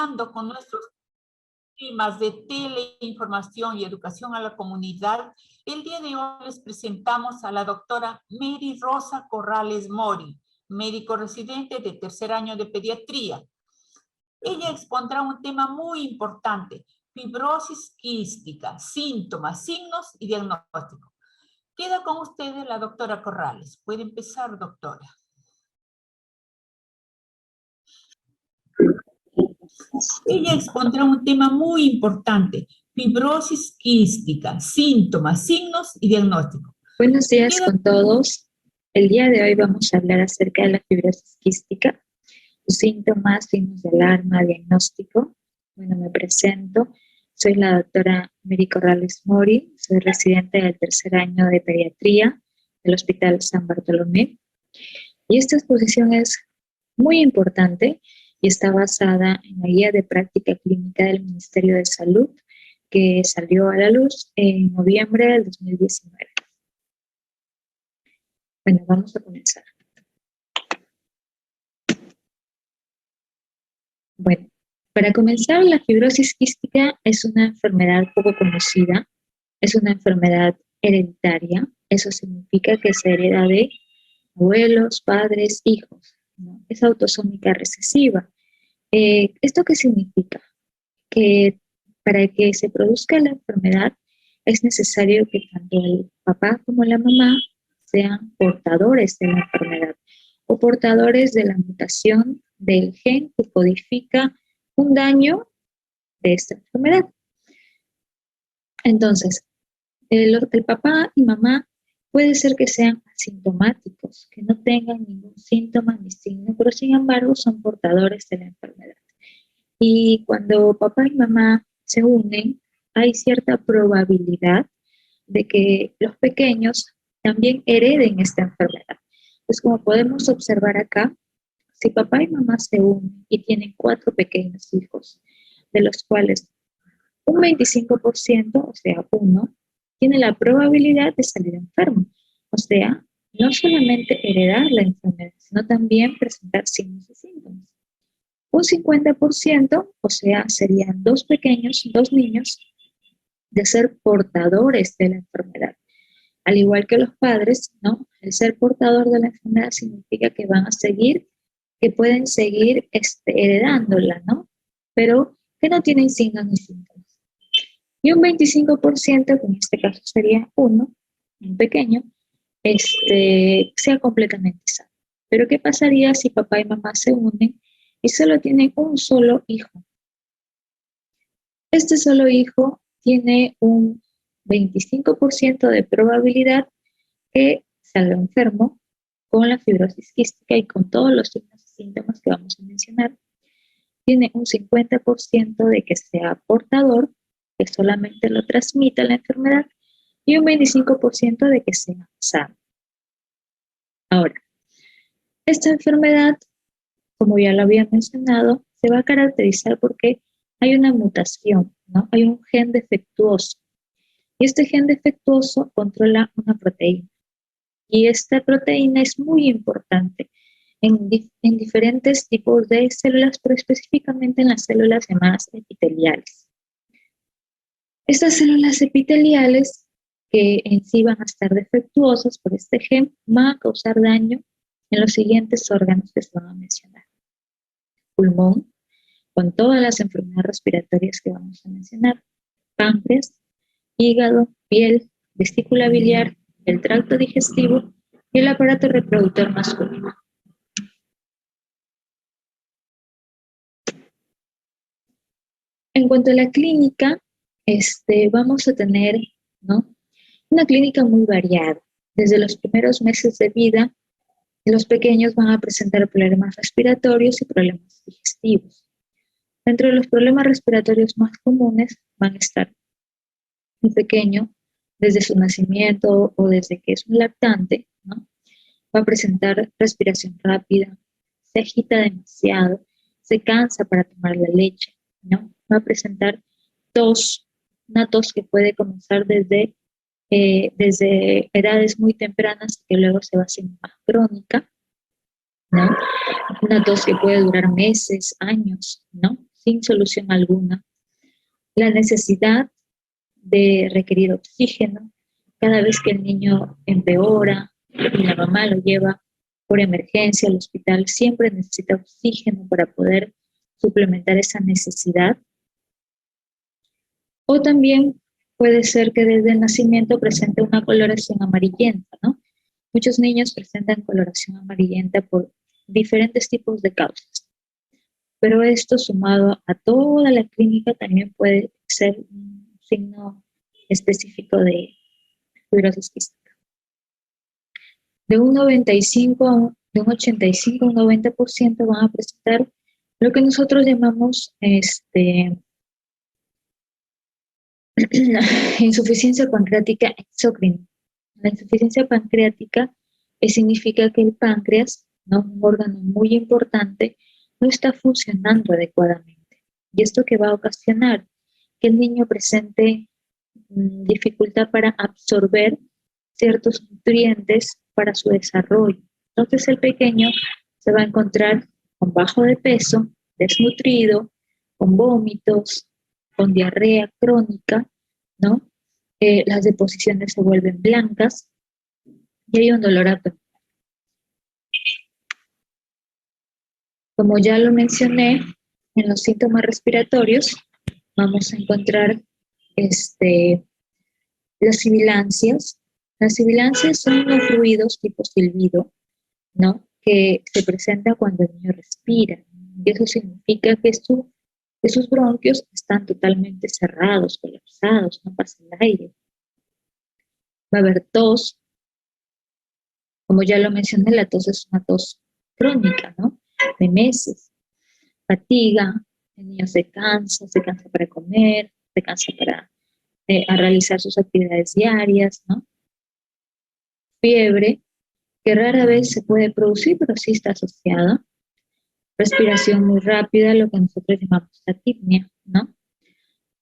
Continuando con nuestros temas de teleinformación y educación a la comunidad, el día de hoy les presentamos a la doctora Mary Rosa Corrales Mori, médico residente de tercer año de pediatría. Ella expondrá un tema muy importante: fibrosis quística, síntomas, signos y diagnóstico. Queda con ustedes la doctora Corrales. Puede empezar, doctora. Ella expondrá un tema muy importante: fibrosis quística, síntomas, signos y diagnóstico. Buenos días con todos. El día de hoy vamos a hablar acerca de la fibrosis quística, sus síntomas, signos de alarma, diagnóstico. Bueno, me presento. Soy la doctora Mary Corrales Mori, soy residente del tercer año de pediatría del Hospital San Bartolomé. Y esta exposición es muy importante y está basada en la guía de práctica clínica del Ministerio de Salud, que salió a la luz en noviembre del 2019. Bueno, vamos a comenzar. Bueno, para comenzar, la fibrosis quística es una enfermedad poco conocida, es una enfermedad hereditaria. Eso significa que se hereda de abuelos, padres, hijos, ¿no? Es autosómica recesiva. ¿Esto qué significa? Que para que se produzca la enfermedad es necesario que tanto el papá como la mamá sean portadores de la enfermedad o portadores de la mutación del gen que codifica un daño de esta enfermedad. Entonces, el papá y mamá puede ser que sean asintomáticos, que no tengan ningún síntoma ni signo, pero sin embargo son portadores de la enfermedad. Y cuando papá y mamá se unen, hay cierta probabilidad de que los pequeños también hereden esta enfermedad. Pues como podemos observar acá, si papá y mamá se unen y tienen 4 pequeños hijos, de los cuales un 25%, o sea, uno, tiene la probabilidad de salir enfermo. O sea, no solamente heredar la enfermedad, sino también presentar signos y síntomas. Un 50%, o sea, serían 2 niños, de ser portadores de la enfermedad. Al igual que los padres, ¿no? El ser portador de la enfermedad significa que van a seguir, que pueden seguir heredándola, ¿no? Pero que no tienen signos ni síntomas. Y un 25%, que en este caso sería uno, un pequeño, sea completamente sano. Pero ¿qué pasaría si papá y mamá se unen y solo tienen un solo hijo? Este solo hijo tiene un 25% de probabilidad que salga enfermo con la fibrosis quística y con todos los signos y síntomas que vamos a mencionar. Tiene un 50% de que sea portador, que solamente lo transmita la enfermedad, y un 25% de que sea sano. Ahora, esta enfermedad, como ya lo había mencionado, se va a caracterizar porque hay una mutación, ¿no? Hay un gen defectuoso. Y este gen defectuoso controla una proteína. Y esta proteína es muy importante en diferentes tipos de células, pero específicamente en las células llamadas epiteliales. Estas células epiteliales, que en sí van a estar defectuosas por este gen, van a causar daño en los siguientes órganos que se van a mencionar. Pulmón, con todas las enfermedades respiratorias que vamos a mencionar, páncreas, hígado, piel, vesícula biliar, el tracto digestivo y el aparato reproductor masculino. En cuanto a la clínica, vamos a tener, ¿no?, una clínica muy variada. Desde los primeros meses de vida, los pequeños van a presentar problemas respiratorios y problemas digestivos. Dentro de los problemas respiratorios más comunes van a estar el pequeño, desde su nacimiento o desde que es un lactante, ¿no?, va a presentar respiración rápida, se agita demasiado, se cansa para tomar la leche, ¿no? Va a presentar tos, una tos que puede comenzar desde edades muy tempranas, que luego se va haciendo más crónica, ¿no? Una tos que puede durar meses, años, ¿no? sin solución alguna. La necesidad de requerir oxígeno cada vez que el niño empeora y la mamá lo lleva por emergencia al hospital, siempre necesita oxígeno para poder suplementar esa necesidad. O también puede ser que desde el nacimiento presente una coloración amarillenta, ¿no? Muchos niños presentan coloración amarillenta por diferentes tipos de causas, pero esto sumado a toda la clínica también puede ser un signo específico de fibrosis quística. De un 85 a un 90% van a presentar lo que nosotros llamamos insuficiencia pancreática exócrina. La insuficiencia pancreática significa que el páncreas, ¿no?, un órgano muy importante, no está funcionando adecuadamente. ¿Y esto qué va a ocasionar? Que el niño presente dificultad para absorber ciertos nutrientes para su desarrollo. Entonces el pequeño se va a encontrar con bajo de peso, desnutrido, con vómitos, con diarrea crónica, ¿no? Las deposiciones se vuelven blancas y hay un dolor abdominal. Como ya lo mencioné, en los síntomas respiratorios vamos a encontrar las sibilancias. Las sibilancias son unos ruidos tipo silbido, ¿no?, que se presenta cuando el niño respira. Y eso significa que sus bronquios están totalmente cerrados, colapsados, no pasa el aire. Va a haber tos. Como ya lo mencioné, la tos es una tos crónica, ¿no?, de meses. Fatiga, el niño se cansa para comer, se cansa para a realizar sus actividades diarias, ¿no? Fiebre, que rara vez se puede producir, pero sí está asociada. Respiración muy rápida, lo que nosotros llamamos atipnia, ¿no?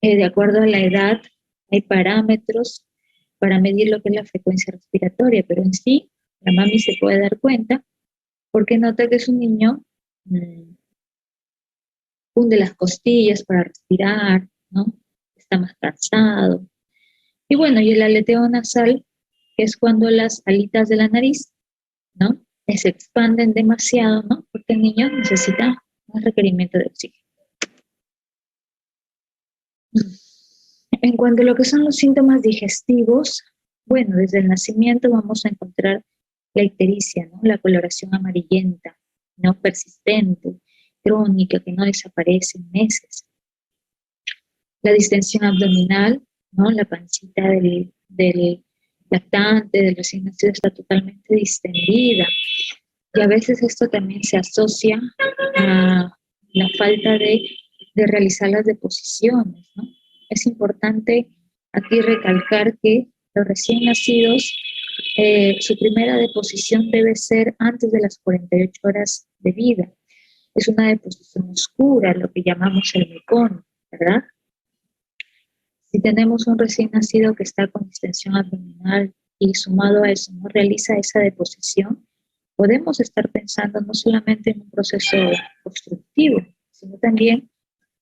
De acuerdo a la edad, hay parámetros para medir lo que es la frecuencia respiratoria, pero en sí, la mami se puede dar cuenta porque nota que su niño hunde las costillas para respirar, ¿no? Está más cansado. Y bueno, y el aleteo nasal, que es cuando las alitas de la nariz, ¿no?, se expanden demasiado, ¿no?, porque el niño necesita un requerimiento de oxígeno. En cuanto a lo que son los síntomas digestivos, bueno, desde el nacimiento vamos a encontrar la ictericia, ¿no?, la coloración amarillenta, ¿no?, persistente, crónica, que no desaparece en meses. La distensión abdominal, ¿no?, la pancita del lactante, del recién nacido, está totalmente distendida. Y a veces esto también se asocia a la falta de realizar las deposiciones, ¿no? Es importante aquí recalcar que los recién nacidos, su primera deposición debe ser antes de las 48 horas de vida. Es una deposición oscura, lo que llamamos el mecón, ¿verdad? Si tenemos un recién nacido que está con distensión abdominal y sumado a eso no realiza esa deposición, podemos estar pensando no solamente en un proceso obstructivo, sino también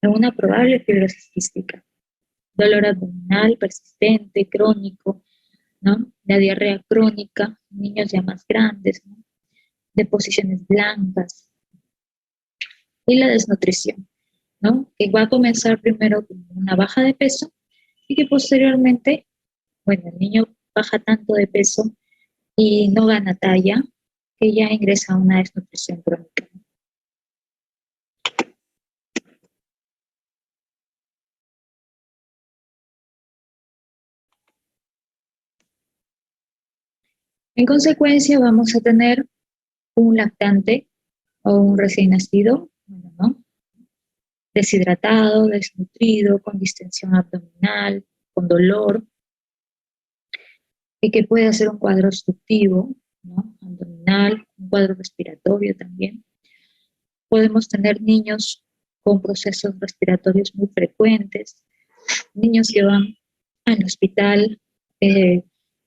en una probable fibrosis quística. Dolor abdominal persistente, crónico, ¿no?, la diarrea crónica, niños ya más grandes, ¿no?, deposiciones blancas y la desnutrición, ¿no?, que va a comenzar primero con una baja de peso y que posteriormente, bueno, el niño baja tanto de peso y no gana talla, que ya ingresa a una desnutrición crónica. En consecuencia, vamos a tener un lactante o un recién nacido, bueno, ¿no?, deshidratado, desnutrido, con distensión abdominal, con dolor, y que puede hacer un cuadro obstructivo, ¿no?, abdominal, un cuadro respiratorio también. Podemos tener niños con procesos respiratorios muy frecuentes, niños que van al hospital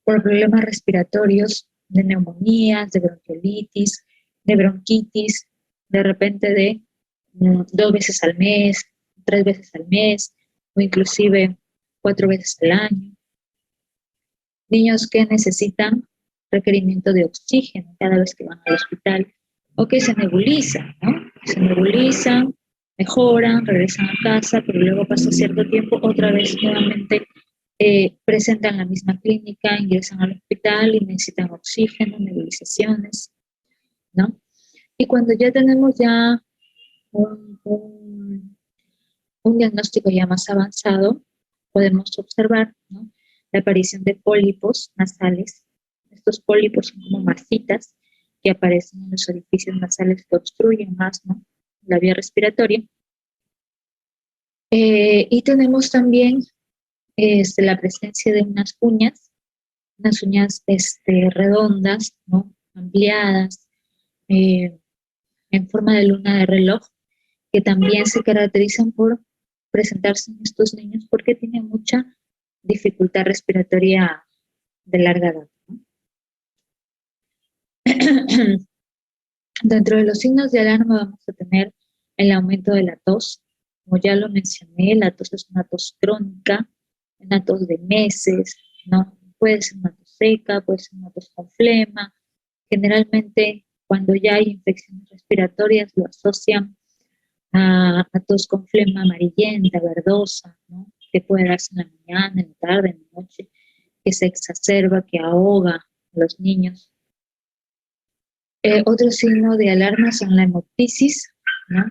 por problemas respiratorios, de neumonías, de bronquiolitis, de bronquitis, de repente de 2 veces al mes, 3 veces al mes o inclusive 4 veces al año. Niños que necesitan requerimiento de oxígeno cada vez que van al hospital o que se nebulizan, ¿no? Se nebulizan, mejoran, regresan a casa, pero luego pasa cierto tiempo, otra vez nuevamente presentan la misma clínica, ingresan al hospital y necesitan oxígeno, nebulizaciones, ¿no? Y cuando ya tenemos ya un diagnóstico ya más avanzado, podemos observar, ¿no?, la aparición de pólipos nasales. Estos pólipos son como masitas que aparecen en los orificios nasales que obstruyen más, ¿no?, la vía respiratoria. Y tenemos también la presencia de unas uñas redondas, ¿no?, ampliadas, en forma de luna de reloj, que también se caracterizan por presentarse en estos niños porque tienen mucha dificultad respiratoria de larga edad, ¿no? Dentro de los signos de alarma vamos a tener el aumento de la tos. Como ya lo mencioné, la tos es una tos crónica, una tos de meses, ¿no? Puede ser una tos seca, puede ser una tos con flema. Generalmente, cuando ya hay infecciones respiratorias, lo asocian a tos con flema amarillenta, verdosa, ¿no?, que puede darse en la mañana, en la tarde, en la noche, que se exacerba, que ahoga a los niños. Otro signo de alarma son la hemoptisis, ¿no?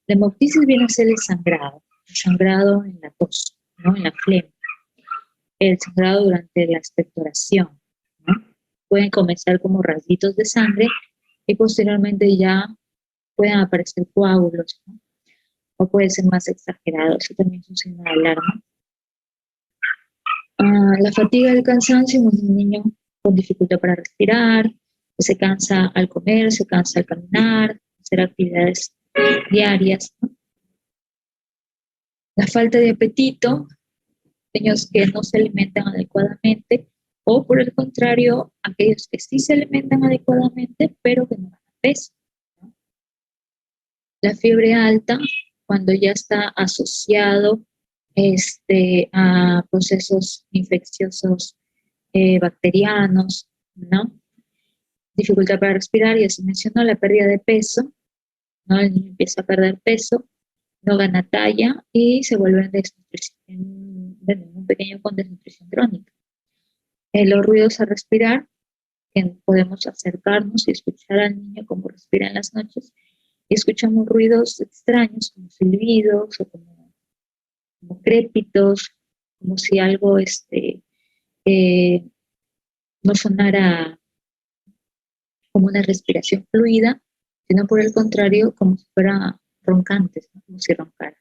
La hemoptisis viene a ser el sangrado en la tos, ¿no?, en la flema, el sangrado durante la expectoración, ¿no? Pueden comenzar como rasguitos de sangre y posteriormente ya pueden aparecer coágulos, ¿no?, o puede ser más exagerado. Eso también es un signo de alarma. La fatiga y el cansancio, un niño con dificultad para respirar, que se cansa al comer, se cansa al caminar, hacer actividades diarias, ¿no? La falta de apetito, niños que no se alimentan adecuadamente, o por el contrario, aquellos que sí se alimentan adecuadamente, pero que no ganan peso, ¿no? La fiebre alta, cuando ya está asociado a procesos infecciosos bacterianos, ¿no? Dificultad para respirar, ya se mencionó, la pérdida de peso, ¿no? El niño empieza a perder peso, no gana talla y se vuelve en un pequeño con desnutrición crónica. Los ruidos al respirar, que podemos acercarnos y escuchar al niño cómo respira en las noches, y escuchamos ruidos extraños como silbidos o como crépitos, como si algo no sonara como una respiración fluida, sino por el contrario, como si fuera roncantes, ¿no?, como si roncara.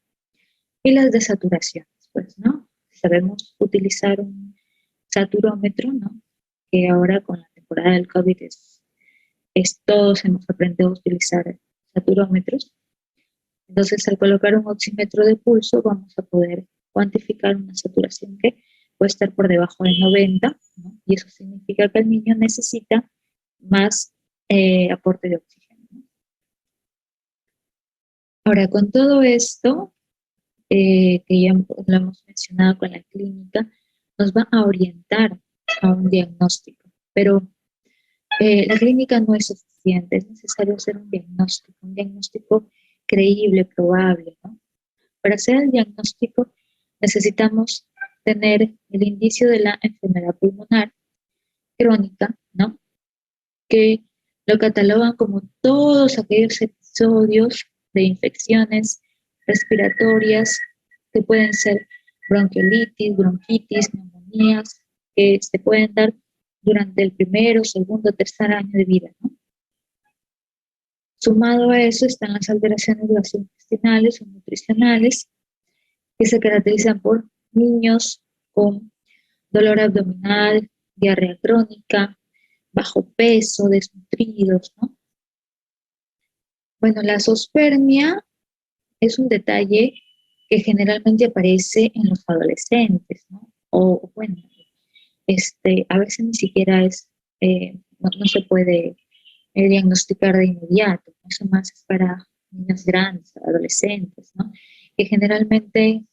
Y las desaturaciones, pues, ¿no? Sabemos utilizar un saturómetro, ¿no?, que ahora con la temporada del COVID todos hemos aprendido a utilizar saturómetros. Entonces, al colocar un oxímetro de pulso, vamos a poder cuantificar una saturación que puede estar por debajo de 90, ¿no? Y eso significa que el niño necesita más aporte de oxígeno, ¿no? Ahora, con todo esto, que ya lo hemos mencionado con la clínica, nos va a orientar a un diagnóstico, pero la clínica no es suficiente, es necesario hacer un diagnóstico creíble, probable, ¿no? Para hacer el diagnóstico necesitamos tener el indicio de la enfermedad pulmonar crónica, ¿no?, que lo catalogan como todos aquellos episodios de infecciones respiratorias que pueden ser bronquiolitis, bronquitis, neumonías, que se pueden dar durante el primero, segundo, tercer año de vida, ¿no? Sumado a eso están las alteraciones gastrointestinales o nutricionales, que se caracterizan por niños con dolor abdominal, diarrea crónica, bajo peso, desnutridos, ¿no? Bueno, la zoospermia es un detalle que generalmente aparece en los adolescentes, ¿no? O bueno, a veces ni siquiera no se puede diagnosticar de inmediato, ¿no? Eso más es para niños grandes, adolescentes, ¿no? que generalmente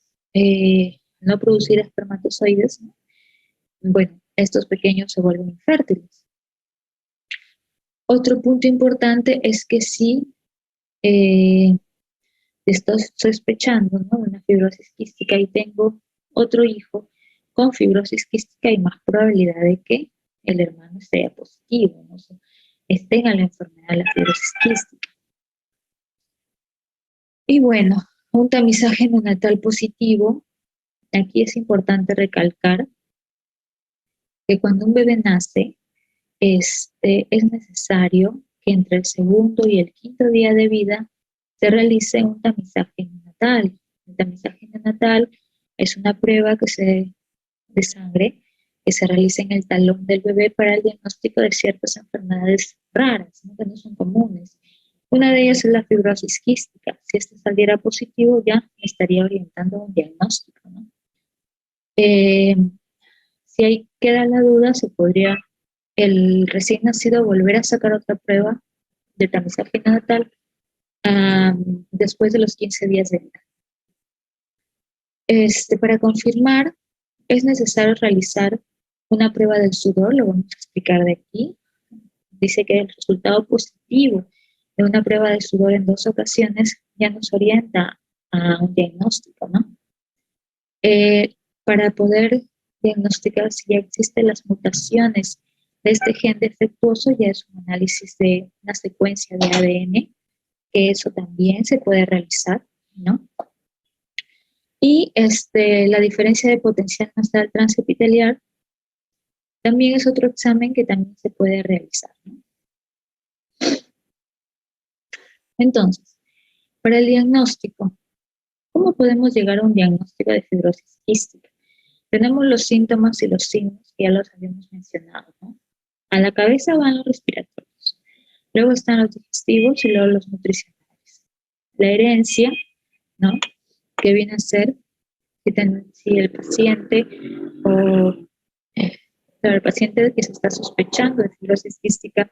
no producir espermatozoides, ¿no? Bueno, estos pequeños se vuelven infértiles. Otro punto importante es que si estoy sospechando, ¿no?, una fibrosis quística y tengo otro hijo con fibrosis quística, hay más probabilidad de que el hermano sea positivo, ¿no? O sea, tenga la enfermedad de la fibrosis quística. Y bueno, un tamizaje neonatal positivo, aquí es importante recalcar que cuando un bebé nace, es necesario que entre el segundo y el quinto día de vida se realice un tamizaje neonatal. El tamizaje neonatal es una prueba de sangre que se realiza en el talón del bebé para el diagnóstico de ciertas enfermedades raras, ¿no?, que no son comunes. Una de ellas es la fibrosis quística. Si este saliera positivo, ya me estaría orientando a un diagnóstico, ¿no? Si ahí queda la duda, se podría el recién nacido volver a sacar otra prueba de tamizaje neonatal después de los 15 días de vida. Para confirmar, es necesario realizar una prueba del sudor, lo vamos a explicar de aquí. Dice que el resultado positivo de una prueba de sudor en 2 ocasiones ya nos orienta a un diagnóstico, ¿no? Para poder diagnosticar si ya existen las mutaciones de este gen defectuoso, ya es un análisis de una secuencia de ADN, que eso también se puede realizar, ¿no? Y la diferencia de potencial nasal transepiteliar también es otro examen que también se puede realizar, ¿no? Entonces, para el diagnóstico, ¿cómo podemos llegar a un diagnóstico de fibrosis quística? Tenemos los síntomas y los signos que ya los habíamos mencionado, ¿no? A la cabeza van los respiratorios, luego están los digestivos y luego los nutricionales. La herencia, ¿no?, que viene a ser si el paciente o el paciente que se está sospechando de fibrosis quística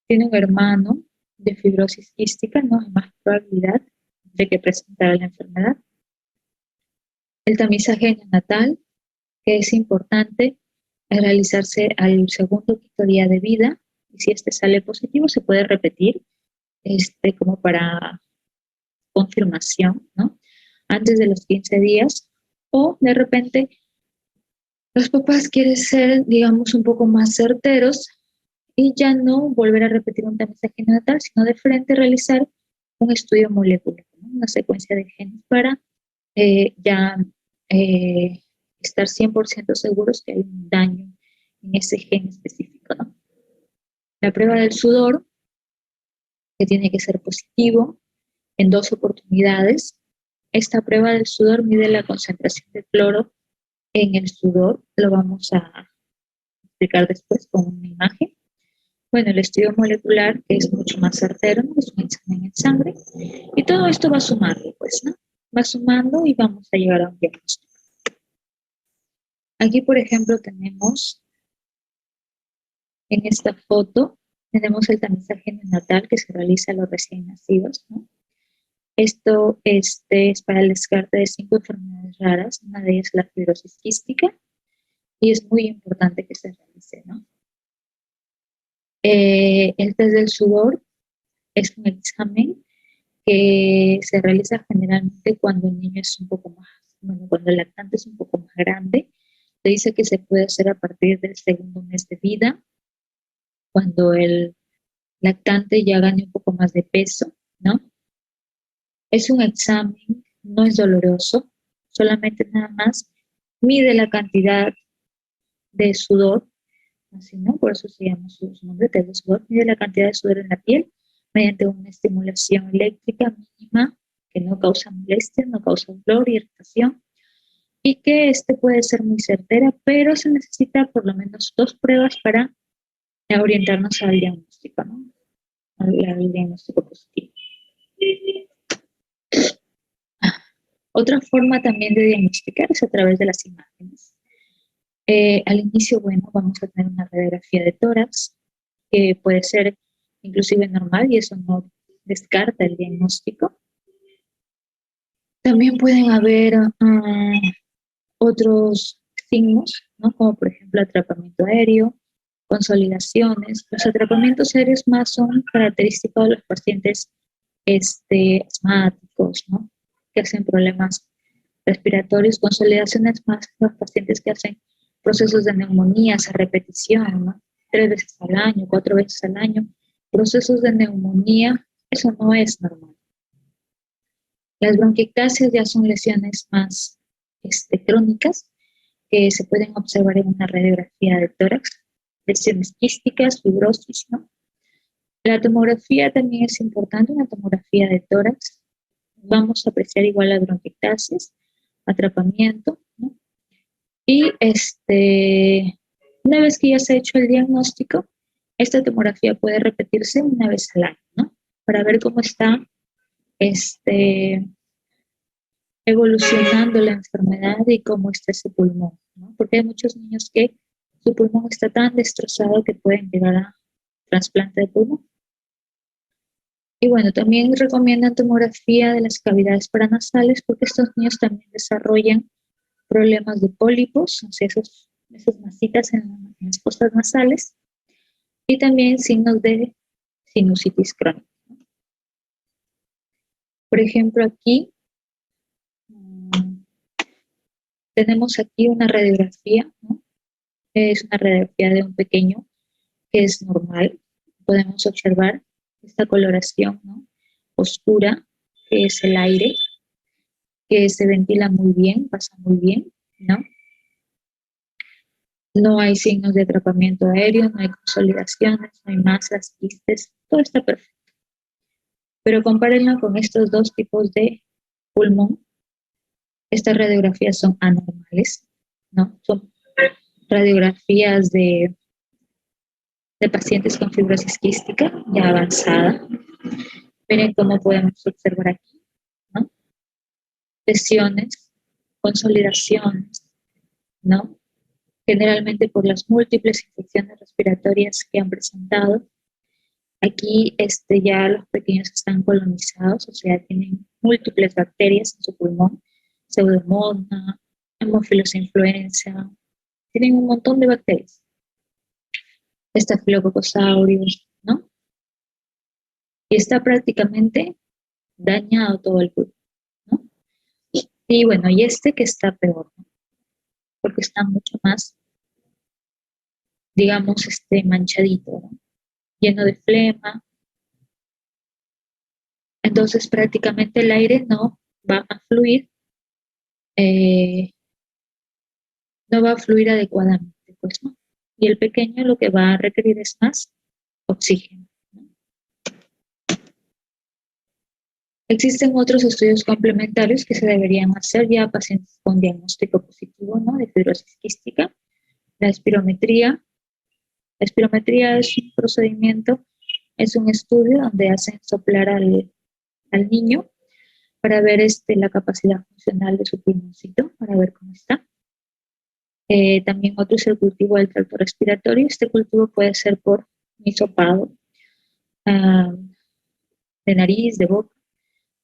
tiene un hermano de fibrosis quística, no hay más probabilidad de que presentara la enfermedad. El tamizaje neonatal, que es importante realizarse al segundo o quinto día de vida, y si este sale positivo se puede repetir como para confirmación, ¿no?, antes de los 15 días, o de repente los papás quieren ser, digamos, un poco más certeros y ya no volver a repetir un tamizaje neonatal, sino de frente realizar un estudio molecular, ¿no?, una secuencia de genes para ya estar 100% seguros que hay un daño en ese gen específico, ¿no? La prueba del sudor, que tiene que ser positivo en 2 oportunidades. Esta prueba del sudor mide la concentración de cloro en el sudor, lo vamos a explicar después con una imagen. Bueno, el estudio molecular, que es mucho más certero, ¿no?, es un examen en sangre, y todo esto va sumando, pues, ¿no? Va sumando y vamos a llegar a un diagnóstico. Aquí, por ejemplo, tenemos en esta foto, tenemos el tamizaje neonatal que se realiza a los recién nacidos, ¿no? Esto es para el descarte de 5 enfermedades raras, una de ellas es la fibrosis quística, y es muy importante que se realice, ¿no? El test del sudor es un examen que se realiza generalmente cuando el niño es un poco más, bueno, cuando el lactante es un poco más grande. Se dice que se puede hacer a partir del segundo mes de vida, cuando el lactante ya gane un poco más de peso, ¿no? Es un examen, no es doloroso, solamente nada más mide la cantidad de sudor, así, ¿no? Por eso se llama su nombre, test de sudor, mide la cantidad de sudor en la piel mediante una estimulación eléctrica mínima que no causa molestia, no causa dolor, irritación, y que puede ser muy certera, pero se necesita por lo menos 2 pruebas para orientarnos al diagnóstico, ¿no?, al diagnóstico positivo. Otra forma también de diagnosticar es a través de las imágenes. Al inicio, bueno, vamos a tener una radiografía de tórax, que puede ser inclusive normal y eso no descarta el diagnóstico. También pueden haber otros signos, ¿no? Como por ejemplo atrapamiento aéreo, consolidaciones. Los atrapamientos aéreos más son característicos de los pacientes asmáticos, ¿no? Que hacen problemas respiratorios, consolidaciones más los pacientes que hacen procesos de neumonías a repetición, ¿no? 3 veces al año, 4 veces al año. Procesos de neumonía, eso no es normal. Las bronquiectasias ya son lesiones más crónicas que se pueden observar en una radiografía de tórax, lesiones quísticas, fibrosis, ¿no? La tomografía también es importante, una tomografía de tórax. Vamos a apreciar igual las bronquiectasias, atrapamiento, ¿no? Y una vez que ya se ha hecho el diagnóstico, esta tomografía puede repetirse una vez al año, ¿no? Para ver cómo está evolucionando la enfermedad y cómo está ese pulmón, ¿no? Porque hay muchos niños que su pulmón está tan destrozado que pueden llegar a trasplante de pulmón. Y bueno, también recomiendan tomografía de las cavidades paranasales porque estos niños también desarrollan problemas de pólipos, o sea, esas masitas en las fosas nasales, y también signos de sinusitis crónica. Por ejemplo, aquí tenemos aquí una radiografía, ¿no? Es una radiografía de un pequeño que es normal. Podemos observar esta coloración, ¿no? Oscura, que es el aire, que se ventila muy bien, pasa muy bien, ¿no? No hay signos de atrapamiento aéreo, no hay consolidaciones, no hay masas, quistes, todo está perfecto. Pero compárenlo con estos dos tipos de pulmón. Estas radiografías son anormales, ¿no? Son radiografías de pacientes con fibrosis quística ya avanzada. Miren cómo podemos observar aquí, ¿no? Lesiones, consolidaciones, ¿no? Generalmente por las múltiples infecciones respiratorias que han presentado. Aquí ya los pequeños están colonizados, o sea, tienen múltiples bacterias en su pulmón, Pseudomonas, Haemophilus influenza, tienen un montón de bacterias. Staphylococcus aureus, ¿no? Y está prácticamente dañado todo el pulmón, ¿no? Y bueno, y que está peor, ¿no? Porque está mucho más, digamos, manchadito, ¿no? Lleno de flema. Entonces prácticamente el aire no va a fluir, no va a fluir adecuadamente, pues, ¿no? Y el pequeño lo que va a requerir es más oxígeno, ¿no? Existen otros estudios complementarios que se deberían hacer ya a pacientes con diagnóstico positivo, ¿no? De fibrosis quística. La espirometría. La espirometría es un procedimiento, es un estudio donde hacen soplar al niño para ver la capacidad funcional de su pulmoncito, para ver cómo está. También otro es el cultivo del tracto respiratorio. Este cultivo puede ser por hisopado de nariz, de boca,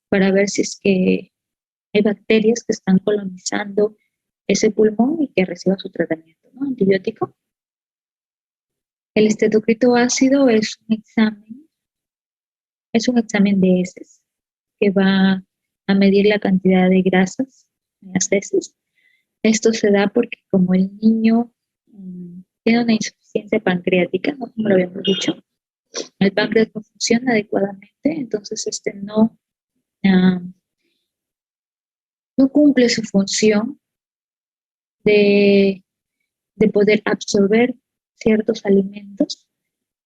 para ver si es que hay bacterias que están colonizando ese pulmón y que reciba su tratamiento, ¿no? Antibiótico. El estetocrito ácido es un examen de heces que va a medir la cantidad de grasas en las heces. Esto se da porque como el niño tiene una insuficiencia pancreática, ¿no? Como lo habíamos dicho, el páncreas no funciona adecuadamente, entonces no cumple su función de poder absorber ciertos alimentos,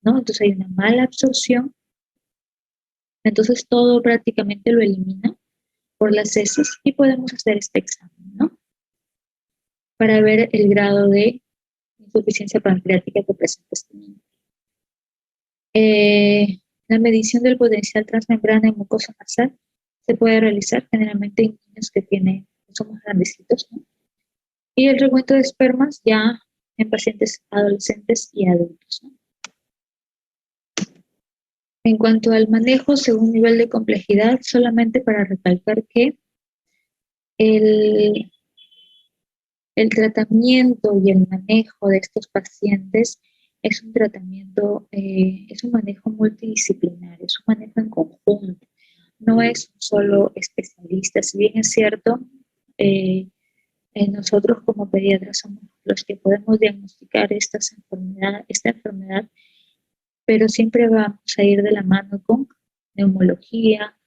¿no? Entonces hay una mala absorción, entonces todo prácticamente lo elimina por las heces y podemos hacer este examen, ¿no? Para ver el grado de insuficiencia pancreática que presenta este niño. La medición del potencial transmembrana en mucosa nasal se puede realizar generalmente en niños que somos grandecitos, ¿no? Y el recuento de espermas ya en pacientes adolescentes y adultos, ¿no? En cuanto al manejo según nivel de complejidad, solamente para recalcar que El, el tratamiento y el manejo de estos pacientes es un tratamiento, es un manejo multidisciplinario, es un manejo en conjunto, no es un solo especialista. Si bien es cierto, eh, nosotros como pediatras somos los que podemos diagnosticar esta enfermedad, pero siempre vamos a ir de la mano con neumología,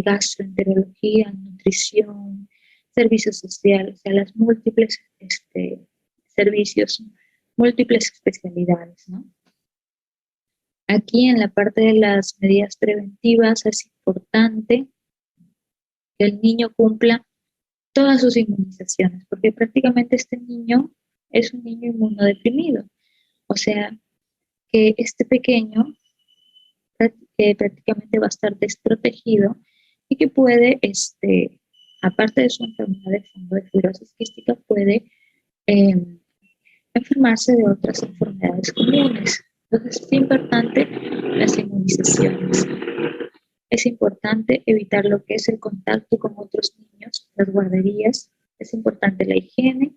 gastroenterología, nutrición, servicios sociales, o sea, las múltiples servicios, múltiples especialidades, ¿no? Aquí en la parte de las medidas preventivas es importante que el niño cumpla todas sus inmunizaciones, porque prácticamente este niño es un niño inmunodeprimido, o sea, que este pequeño que prácticamente va a estar desprotegido y que puede, aparte de su enfermedad de fondo de fibrosis quística, puede eh, enfermarse de otras enfermedades comunes. Entonces es importante las inmunizaciones. Es importante evitar lo que es el contacto con otros niños, las guarderías. Es importante la higiene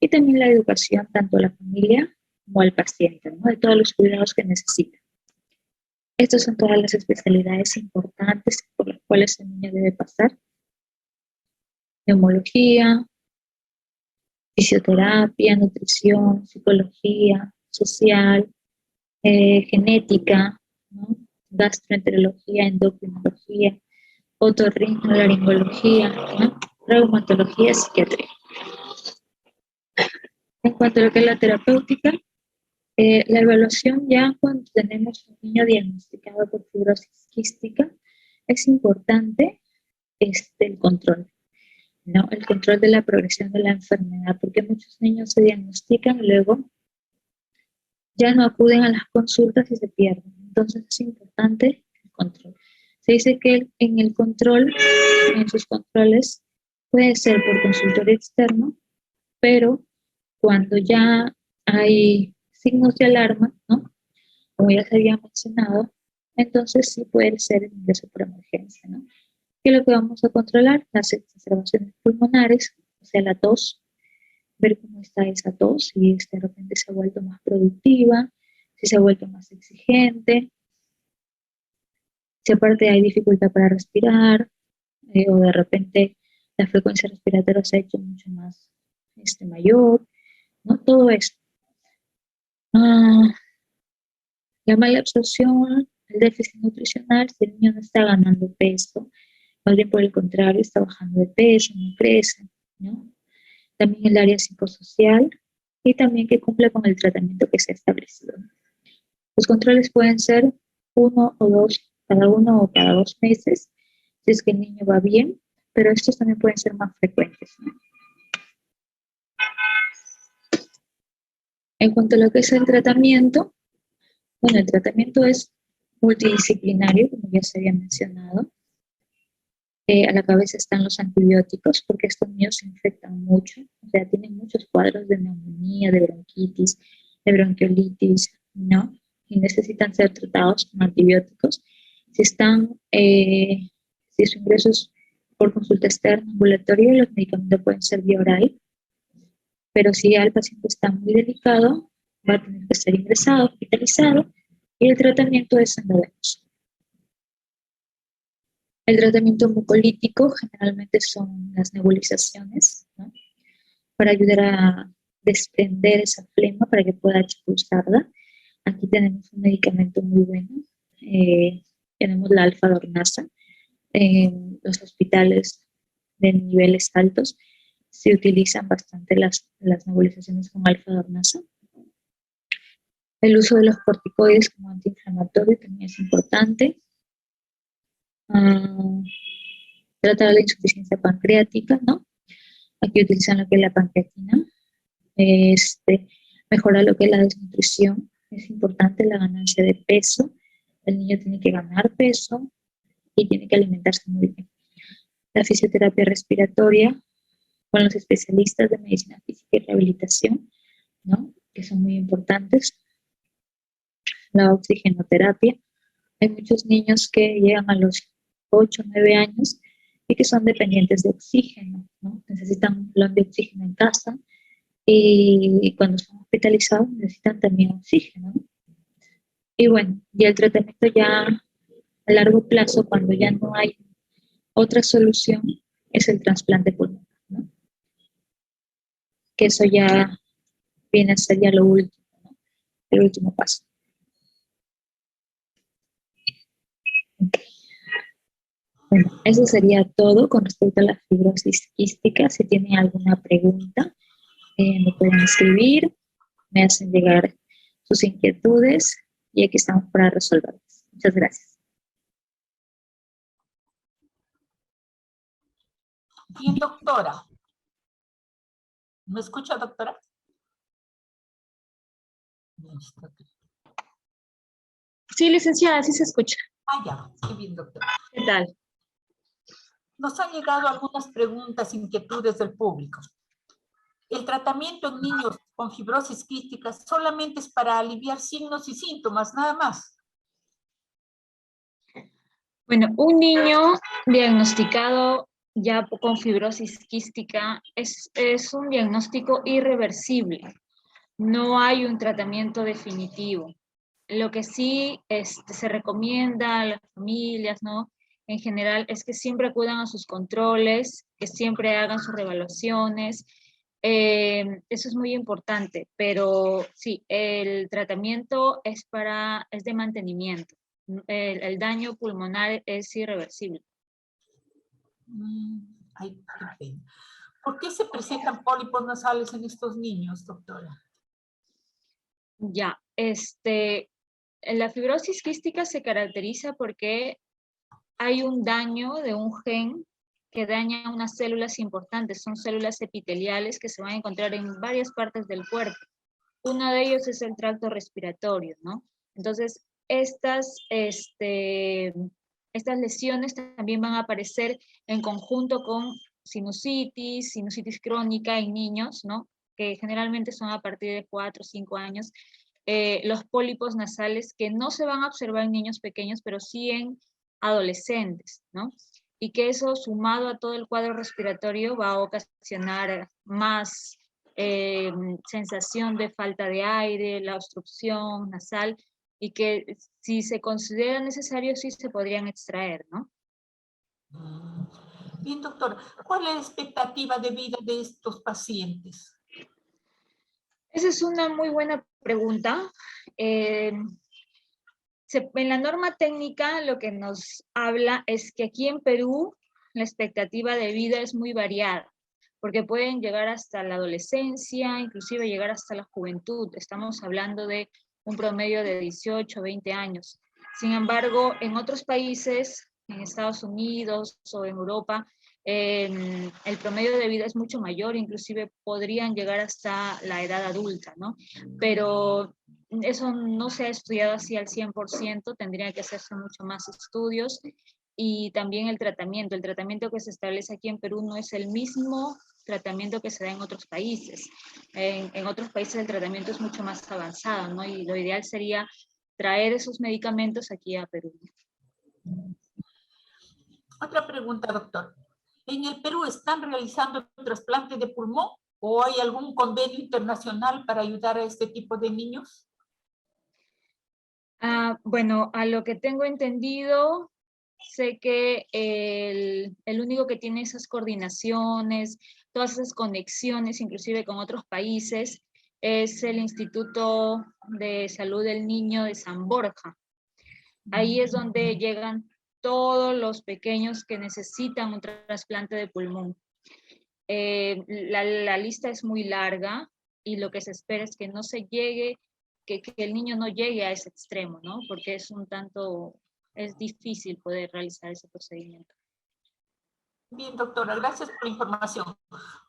y también la educación tanto a la familia como al paciente, ¿no? De todos los cuidados que necesita. Estas son todas las especialidades importantes por las cuales el niño debe pasar. Neumología, fisioterapia, nutrición, psicología, social, genética, ¿no? Gastroenterología, endocrinología, otorrinolaringología, ¿no? Reumatología, psiquiatría. En cuanto a lo que es la terapéutica, la evaluación ya cuando tenemos un niño diagnosticado por fibrosis quística, es importante el control, ¿no? El control de la progresión de la enfermedad, porque muchos niños se diagnostican y luego ya no acuden a las consultas y se pierden. Entonces es importante el control. Se dice que en el control, en sus controles, puede ser por consultorio externo, pero cuando ya hay signos de alarma, ¿no? Como ya se había mencionado, entonces sí puede ser el ingreso por emergencia, ¿no? ¿Qué es lo que vamos a controlar? Las exacerbaciones pulmonares, o sea, la tos, ver cómo está esa tos, si de repente se ha vuelto más productiva, si se ha vuelto más exigente, si aparte hay dificultad para respirar, o de repente la frecuencia respiratoria se ha hecho mucho más mayor, ¿no? Todo eso. La mala absorción, el déficit nutricional, si el niño no está ganando peso, más bien por el contrario, está bajando de peso, no crece, ¿no? También el área psicosocial y también que cumple con el tratamiento que se ha establecido. Los controles pueden ser uno o dos, cada uno o cada 2 meses, si es que el niño va bien, pero estos también pueden ser más frecuentes, ¿no? En cuanto a lo que es el tratamiento, bueno, el tratamiento es multidisciplinario, como ya se había mencionado. A la cabeza están los antibióticos, porque estos niños se infectan mucho, o sea, tienen muchos cuadros de neumonía, de bronquitis, de bronquiolitis, ¿no? Y necesitan ser tratados con antibióticos. Si si su ingreso es por consulta externa, ambulatoria, los medicamentos pueden ser vía oral, pero si ya el paciente está muy delicado, va a tener que ser ingresado, hospitalizado, y el tratamiento es endovenoso. El tratamiento mucolítico generalmente son las nebulizaciones, ¿no? Para ayudar a desprender esa flema para que pueda expulsarla. Aquí tenemos un medicamento muy bueno, tenemos la alfa-dornasa. En los hospitales de niveles altos se utilizan bastante las nebulizaciones con alfa-dornasa. El uso de los corticoides como antiinflamatorio también es importante. Tratar la insuficiencia pancreática, ¿no? Aquí utilizan lo que es la pancreatina. Mejora lo que es la desnutrición. Es importante la ganancia de peso. El niño tiene que ganar peso y tiene que alimentarse muy bien. La fisioterapia respiratoria con los especialistas de medicina física y rehabilitación, ¿no? Que son muy importantes. La oxigenoterapia. Hay muchos niños que llegan a los 8 o 9 años y que son dependientes de oxígeno, ¿no? Necesitan un balón de oxígeno en casa y cuando son hospitalizados necesitan también oxígeno, ¿no? Y bueno, y el tratamiento ya a largo plazo, cuando ya no hay otra solución, es el trasplante pulmonar, ¿no? Que eso ya viene a ser ya lo último, ¿no? El último paso. Okay. Bueno, eso sería todo con respecto a la fibrosis quística. Si tienen alguna pregunta, me pueden escribir, me hacen llegar sus inquietudes y aquí estamos para resolverlas. Muchas gracias. Bien, doctora. ¿Me escucha, doctora? Sí, licenciada, sí se escucha. Ah, ya. Qué bien, doctora. ¿Qué tal? Nos han llegado algunas preguntas, inquietudes del público. ¿El tratamiento en niños con fibrosis quística solamente es para aliviar signos y síntomas, nada más? Bueno, un niño diagnosticado ya con fibrosis quística es un diagnóstico irreversible. No hay un tratamiento definitivo. Lo que sí se recomienda a las familias, ¿no? En general es que siempre acudan a sus controles, que siempre hagan sus revaluaciones. Eso es muy importante, pero sí, el tratamiento es de mantenimiento. El daño pulmonar es irreversible. Ay, qué pena. ¿Por qué se presentan pólipos nasales en estos niños, doctora? Ya, la fibrosis quística se caracteriza porque hay un daño de un gen que daña unas células importantes, son células epiteliales que se van a encontrar en varias partes del cuerpo. Uno de ellos es el tracto respiratorio, ¿no? Entonces, estas lesiones también van a aparecer en conjunto con sinusitis crónica en niños, ¿no? Que generalmente son a partir de 4 o 5 años. Los pólipos nasales que no se van a observar en niños pequeños, pero sí en adolescentes, ¿no? Y que eso sumado a todo el cuadro respiratorio va a ocasionar más sensación de falta de aire, la obstrucción nasal, y que si se considera necesario sí se podrían extraer, ¿no? Bien, doctor, ¿cuál es la expectativa de vida de estos pacientes? Esa es una muy buena pregunta. En la norma técnica lo que nos habla es que aquí en Perú la expectativa de vida es muy variada, porque pueden llegar hasta la adolescencia, inclusive llegar hasta la juventud. Estamos hablando de un promedio de 18, 20 años. Sin embargo, en otros países, en Estados Unidos o en Europa, el promedio de vida es mucho mayor, inclusive podrían llegar hasta la edad adulta, ¿no? Pero eso no se ha estudiado así al 100%, tendría que hacerse mucho más estudios. Y también el tratamiento que se establece aquí en Perú no es el mismo tratamiento que se da en otros países. En otros países el tratamiento es mucho más avanzado, ¿no? Y lo ideal sería traer esos medicamentos aquí a Perú. Otra pregunta, doctor. ¿En el Perú están realizando trasplante de pulmón o hay algún convenio internacional para ayudar a este tipo de niños? Bueno, a lo que tengo entendido, sé que el único que tiene esas coordinaciones, todas esas conexiones, inclusive con otros países, es el Instituto de Salud del Niño de San Borja. Ahí es donde llegan todos los pequeños que necesitan un trasplante de pulmón. La lista es muy larga y lo que se espera es que no se llegue, que el niño no llegue a ese extremo, ¿no? Porque es difícil poder realizar ese procedimiento. Bien, doctora, gracias por la información.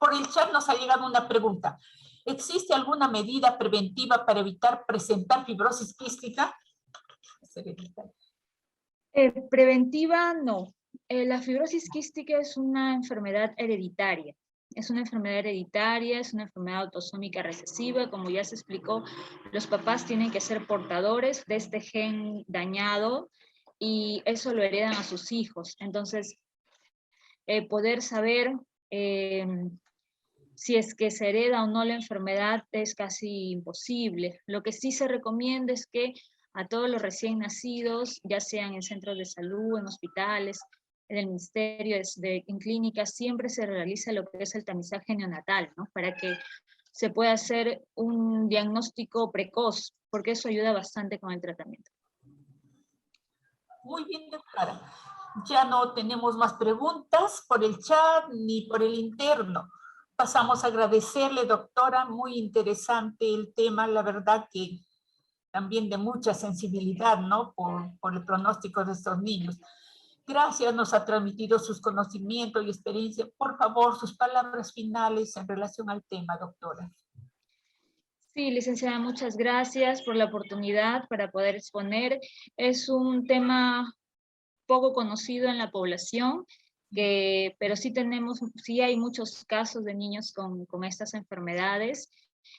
Por el chat nos ha llegado una pregunta. ¿Existe alguna medida preventiva para evitar presentar fibrosis quística? Preventiva, no. La fibrosis quística es una enfermedad hereditaria. Es una enfermedad hereditaria, es una enfermedad autosómica recesiva. Como ya se explicó, los papás tienen que ser portadores de este gen dañado y eso lo heredan a sus hijos. Entonces, poder saber si es que se hereda o no la enfermedad es casi imposible. Lo que sí se recomienda es que a todos los recién nacidos, ya sean en centros de salud, en hospitales, en el ministerio, en clínicas, siempre se realiza lo que es el tamizaje neonatal, ¿no? Para que se pueda hacer un diagnóstico precoz, porque eso ayuda bastante con el tratamiento. Muy bien, doctora. Ya no tenemos más preguntas por el chat ni por el interno. Pasamos a agradecerle, doctora, muy interesante el tema, la verdad que también de mucha sensibilidad, ¿no? Por el pronóstico de estos niños. Gracias, nos ha transmitido sus conocimientos y experiencia. Por favor, sus palabras finales en relación al tema, doctora. Sí, licenciada, muchas gracias por la oportunidad para poder exponer. Es un tema poco conocido en la población, pero sí hay muchos casos de niños con estas enfermedades,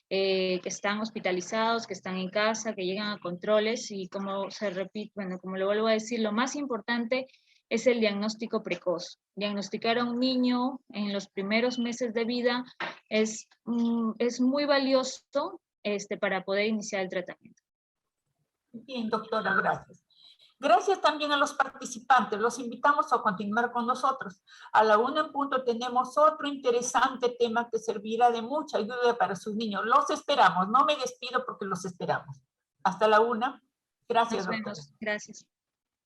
que están hospitalizados, que están en casa, que llegan a controles y como se repite, bueno, como lo vuelvo a decir, lo más importante es el diagnóstico precoz. Diagnosticar a un niño en los primeros meses de vida es muy valioso para poder iniciar el tratamiento. Bien, doctora, gracias. Gracias también a los participantes. Los invitamos a continuar con nosotros. A la 1 en punto tenemos otro interesante tema que servirá de mucha ayuda para sus niños. Los esperamos. No me despido porque los esperamos. Hasta la 1. Gracias, Nos doctora. vemos. Gracias.